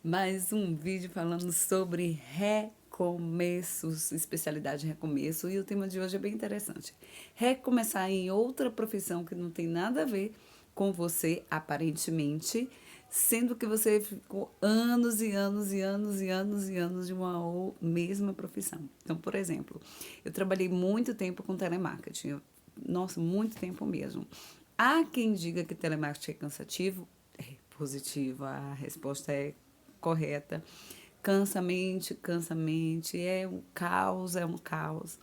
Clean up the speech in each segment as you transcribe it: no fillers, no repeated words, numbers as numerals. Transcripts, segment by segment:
Mais um vídeo falando sobre recomeços, especialidade recomeço, e o tema de hoje é bem interessante. Recomeçar em outra profissão que não tem nada a ver com você, aparentemente, sendo que você ficou anos e anos e anos e anos e anos de uma mesma profissão. Então, por exemplo, eu trabalhei muito tempo com telemarketing, nossa, muito tempo mesmo. Há quem diga que telemarketing é cansativo, é positivo, a resposta é correta. Cansa a mente, é um caos, é um caos.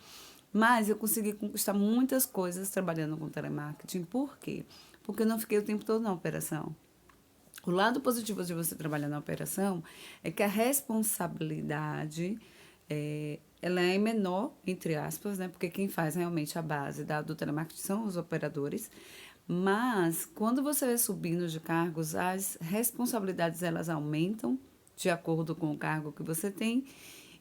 Mas eu consegui conquistar muitas coisas trabalhando com telemarketing. Por quê? Porque eu não fiquei o tempo todo na operação. O lado positivo de você trabalhar na operação é que a responsabilidade ela é menor, entre aspas, né? Porque quem faz realmente a base do telemarketing são os operadores. Mas quando você vai subindo de cargos, as responsabilidades elas aumentam de acordo com o cargo que você tem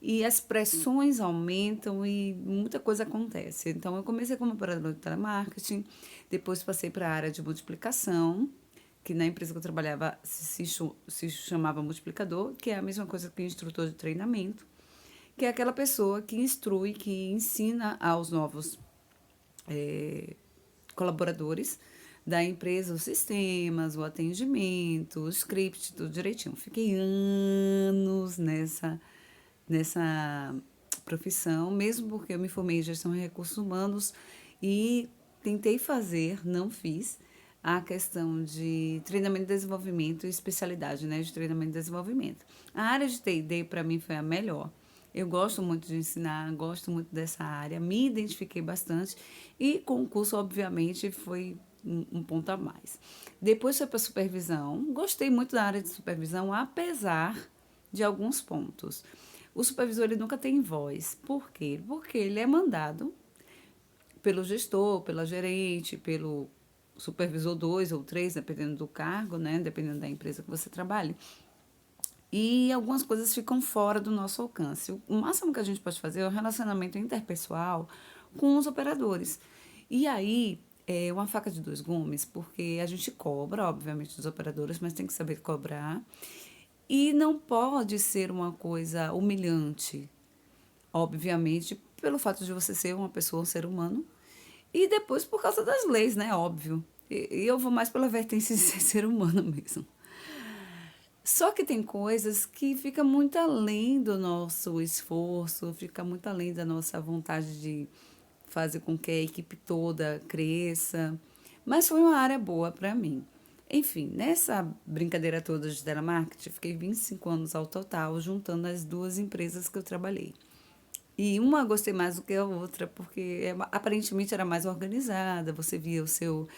e as pressões aumentam e muita coisa acontece. Então eu comecei como operadora de telemarketing, depois passei para a área de multiplicação, que na empresa que eu trabalhava se chamava multiplicador, que é a mesma coisa que instrutor de treinamento, que é aquela pessoa que instrui, que ensina aos novos colaboradores da empresa os sistemas, o atendimento, o script, tudo direitinho. Fiquei anos nessa profissão, mesmo porque eu me formei em gestão de recursos humanos e tentei fazer, não fiz, a questão de treinamento e desenvolvimento e especialidade, né, de treinamento e desenvolvimento. A área de T&D para mim foi a melhor. Eu gosto muito de ensinar, gosto muito dessa área, me identifiquei bastante e com o curso, obviamente, foi um ponto a mais. Depois foi para supervisão, gostei muito da área de supervisão, apesar de alguns pontos. O supervisor ele nunca tem voz. Por quê? Porque ele é mandado pelo gestor, pela gerente, pelo supervisor 2 ou 3, dependendo do cargo, né? Dependendo da empresa que você trabalha. E algumas coisas ficam fora do nosso alcance. O máximo que a gente pode fazer é o relacionamento interpessoal com os operadores. E aí, é uma faca de dois gumes, porque a gente cobra, obviamente, dos operadores, mas tem que saber cobrar. E não pode ser uma coisa humilhante, obviamente, pelo fato de você ser uma pessoa, um ser humano. E depois por causa das leis, né? Óbvio. E eu vou mais pela vertente de ser ser humano mesmo. Só que tem coisas que fica muito além do nosso esforço, fica muito além da nossa vontade de fazer com que a equipe toda cresça. Mas foi uma área boa para mim. Enfim, nessa brincadeira toda de telemarketing, fiquei 25 anos ao total, juntando as duas empresas que eu trabalhei. E uma eu gostei mais do que a outra, porque aparentemente era mais organizada, você via o seu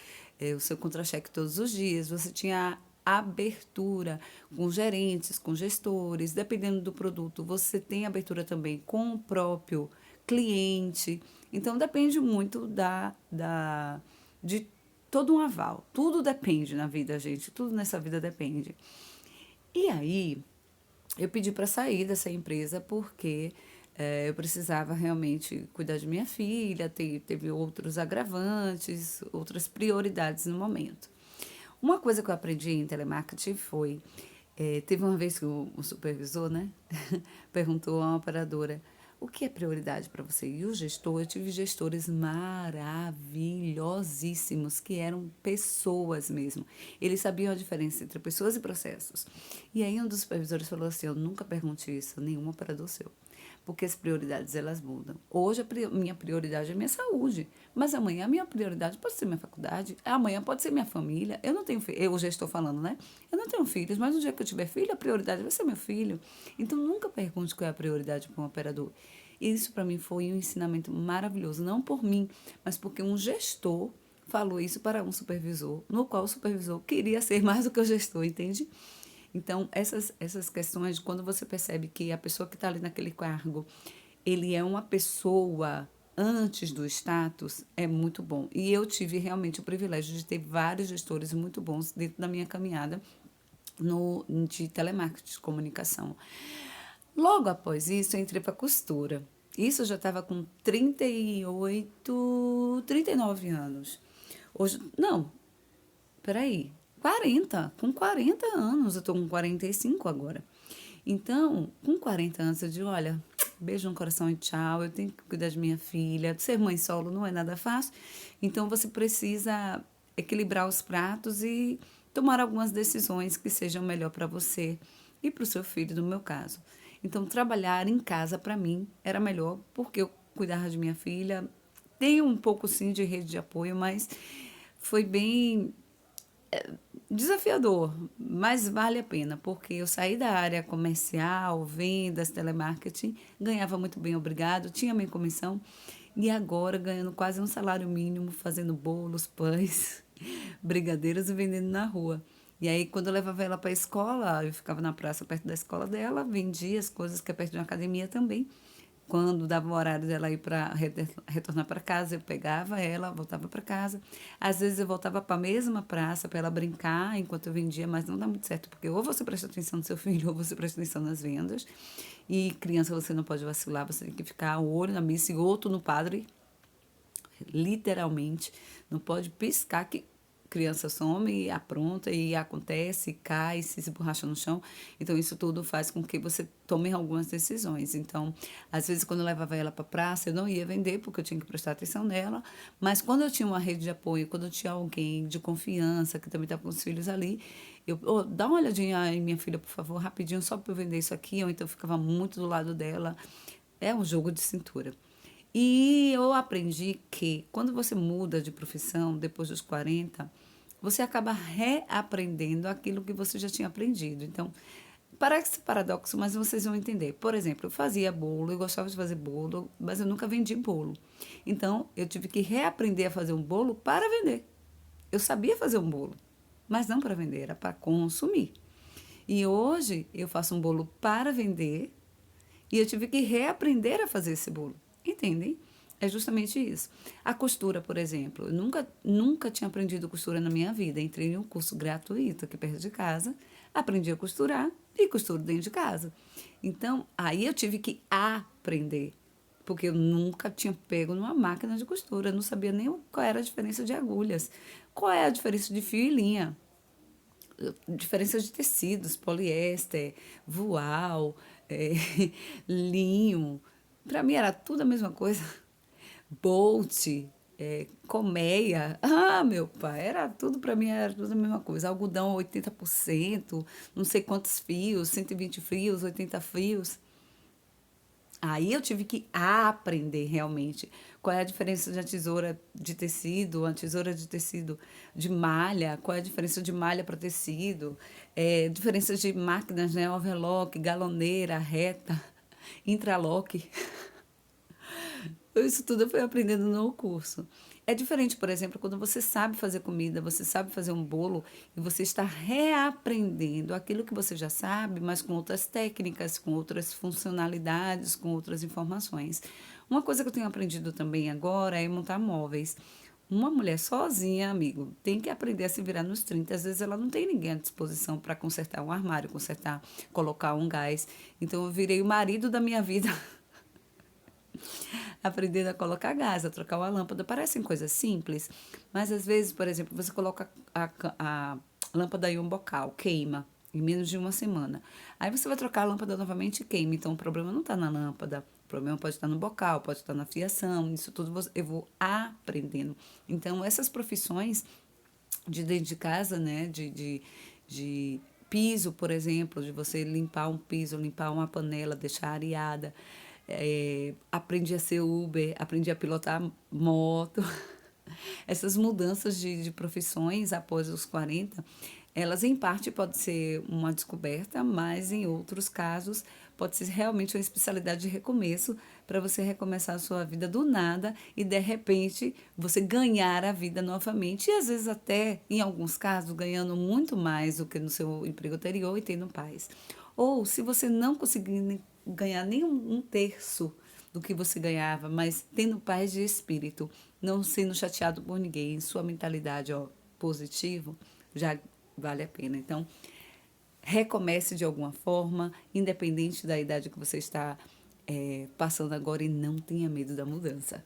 contra-cheque todos os dias, você tinha abertura com gerentes, com gestores, dependendo do produto, você tem abertura também com o próprio cliente. Então depende muito de todo um aval. Tudo depende na vida, gente. Tudo nessa vida depende. E aí, eu pedi para sair dessa empresa porque eu precisava realmente cuidar de minha filha, teve outros agravantes, outras prioridades no momento. Uma coisa que eu aprendi em telemarketing foi, teve uma vez que o supervisor, né, perguntou a uma operadora, o que é prioridade para você? E o gestor, eu tive gestores maravilhosíssimos, que eram pessoas mesmo. Eles sabiam a diferença entre pessoas e processos. E aí um dos supervisores falou assim, eu nunca pergunte isso a nenhum operador seu. Porque as prioridades, elas mudam. Hoje, minha prioridade é minha saúde. Mas amanhã, a minha prioridade pode ser minha faculdade. Amanhã pode ser minha família. Eu não tenho filho. Eu já estou falando, né? Eu não tenho filhos, mas no dia que eu tiver filho, a prioridade vai ser meu filho. Então, nunca pergunte qual é a prioridade para um operador. Isso, para mim, foi um ensinamento maravilhoso. Não por mim, mas porque um gestor falou isso para um supervisor, no qual o supervisor queria ser mais do que o gestor, entende? Então, essas questões, quando você percebe que a pessoa que está ali naquele cargo, ele é uma pessoa antes do status, é muito bom. E eu tive realmente o privilégio de ter vários gestores muito bons dentro da minha caminhada de telemarketing, de comunicação. Logo após isso, eu entrei para costura. Isso eu já estava com 38, 39 anos. Hoje, não, peraí. com 40 anos, eu tô com 45 agora. Então, com 40 anos, eu digo, olha, beijo no coração e tchau, eu tenho que cuidar de minha filha. Ser mãe solo não é nada fácil, então você precisa equilibrar os pratos e tomar algumas decisões que sejam melhor para você e para o seu filho, no meu caso. Então, trabalhar em casa, para mim, era melhor, porque eu cuidava de minha filha. Tenho um pouco, sim, de rede de apoio, mas foi bem desafiador, mas vale a pena, porque eu saí da área comercial, vendas, telemarketing, ganhava muito bem, obrigado, tinha minha comissão, e agora ganhando quase um salário mínimo, fazendo bolos, pães, brigadeiros e vendendo na rua. E aí, quando eu levava ela para a escola, eu ficava na praça perto da escola dela, vendia as coisas que é perto de uma academia também. Quando dava o horário dela ir para retornar para casa, eu pegava ela, voltava para casa. Às vezes eu voltava para a mesma praça para ela brincar enquanto eu vendia, mas não dá muito certo, porque ou você presta atenção no seu filho, ou você presta atenção nas vendas. E criança você não pode vacilar, você tem que ficar o olho na missa e outro no padre, literalmente. Não pode piscar que criança some e apronta e acontece, cai, se esborracha no chão. Então, isso tudo faz com que você tome algumas decisões. Então, às vezes, quando eu levava ela para praça, eu não ia vender, porque eu tinha que prestar atenção nela. Mas quando eu tinha uma rede de apoio, quando eu tinha alguém de confiança, que também estava com os filhos ali, eu, oh, dá uma olhadinha em minha filha, por favor, rapidinho, só para eu vender isso aqui. Ou então, eu ficava muito do lado dela. É um jogo de cintura. E eu aprendi que quando você muda de profissão depois dos 40, você acaba reaprendendo aquilo que você já tinha aprendido. Então, parece paradoxo, mas vocês vão entender. Por exemplo, eu fazia bolo, eu gostava de fazer bolo, mas eu nunca vendi bolo. Então, eu tive que reaprender a fazer um bolo para vender. Eu sabia fazer um bolo, mas não para vender, era para consumir. E hoje eu faço um bolo para vender e eu tive que reaprender a fazer esse bolo. Entendem? É justamente isso. A costura, por exemplo. Eu nunca tinha aprendido costura na minha vida. Entrei em um curso gratuito aqui perto de casa, aprendi a costurar e costuro dentro de casa. Então, aí eu tive que aprender. Porque eu nunca tinha pego numa máquina de costura. Eu não sabia nem qual era a diferença de agulhas. Qual é a diferença de fio e linha. Diferença de tecidos, poliéster, voal, linho. Para mim era tudo a mesma coisa. Bolt, colmeia. Ah, meu pai, era tudo para mim, era tudo a mesma coisa. Algodão 80%, não sei quantos fios, 120 fios, 80 fios. Aí eu tive que aprender realmente qual é a diferença de uma tesoura de tecido, uma tesoura de tecido de malha, qual é a diferença de malha para tecido, diferença de máquinas, né? Overlock, galoneira, reta, intralock. Isso tudo eu fui aprendendo no curso. É diferente, por exemplo, quando você sabe fazer comida, você sabe fazer um bolo e você está reaprendendo aquilo que você já sabe, mas com outras técnicas, com outras funcionalidades, com outras informações. Uma coisa que eu tenho aprendido também agora é montar móveis. Uma mulher sozinha, amigo, tem que aprender a se virar nos 30. Às vezes ela não tem ninguém à disposição para consertar um armário, consertar, colocar um gás. Então eu virei o marido da minha vida aprendendo a colocar gás, a trocar uma lâmpada. Parecem coisas simples, mas às vezes, por exemplo, você coloca a lâmpada em um bocal, queima em menos de uma semana. Aí você vai trocar a lâmpada novamente e queima. Então o problema não está na lâmpada, o problema pode estar no bocal, pode estar na fiação, isso tudo eu vou aprendendo. Então essas profissões de dentro de casa, né, de piso, por exemplo, de você limpar um piso, limpar uma panela, deixar areada. Aprendi a ser Uber, aprendi a pilotar moto. Essas mudanças de profissões após os 40, elas em parte pode ser uma descoberta, mas em outros casos pode ser realmente uma especialidade de recomeço para você recomeçar a sua vida do nada e de repente você ganhar a vida novamente e às vezes até, em alguns casos, ganhando muito mais do que no seu emprego anterior e tendo paz. Ou se você não conseguir ganhar nem um terço do que você ganhava, mas tendo paz de espírito, não sendo chateado por ninguém, sua mentalidade, ó, positivo, já vale a pena. Então, recomece de alguma forma, independente da idade que você está passando agora e não tenha medo da mudança.